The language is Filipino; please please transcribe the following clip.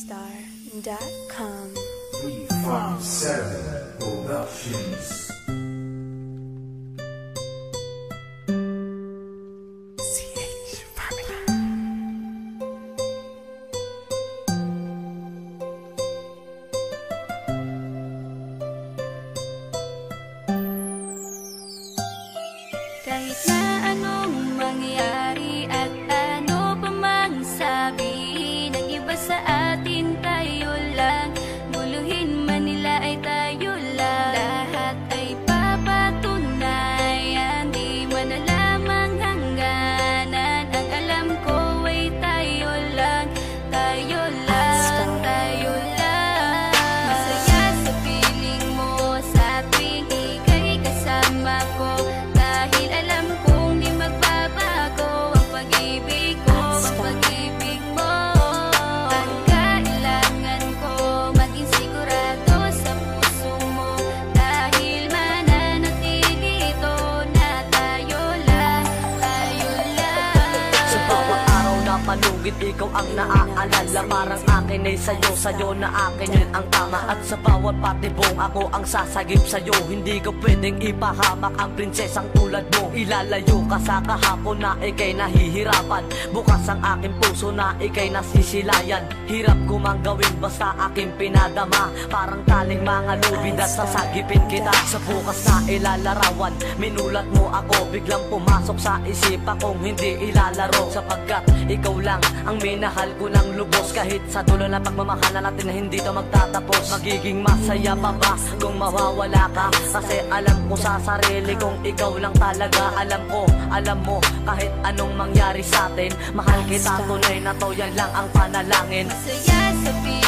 Lovedstar.com. 357 Productions. Kahit na anong mangyari at ano pa mang sabihin ng iba sa atin, tayo lang. Guluhin man nila ay tayo lang. Lahat ay papatunayan, di man alamang hangganan. Ang alam ko ay tayo lang, tayo lang, tayo lang. Masaya sa piling mo sa tuwing ika'y kasama ko. Dahil alam kong di magbabago ang pag-ibig ko, ang pag-ibig mo. Ang kailangan ko maging sigurado sa puso mo. Dahil mananatili ito na tayo lang, tayo lang. Sa bawat araw na palugit, ikaw ang naaalala. Parang akin ay sa'yo, sa'yo na akin yun ang tama. At sa bawat patibong ako ang sasagip sa'yo. Hindi ko pwedeng ipahamak ang prinsesang tulad mo. Ilalayo ka sa kahapon na ikay nahihirapan. Bukas ang aking puso na ikay nasisilayan. Hirap ko mang gawin basta aking pinadama. Parang taling mga lubid at sasagipin kita. Sa bukas na ilalarawan, minulat mo ako. Biglang pumasok sa isipa kong hindi ilalaro. Sapagkat ikaw lang ang minahal ko ng lubos. Kahit sa dulo na pagmamahalan natin na hindi to magtatapos. Magiging masaya pa ba kung mawawala ka? Kasi alam ko sa sarili kong ikaw lang talaga. Alam ko, alam mo, kahit anong mangyari sa atin, mahal kita tunay na to, yan lang ang panalangin. Masaya sa piling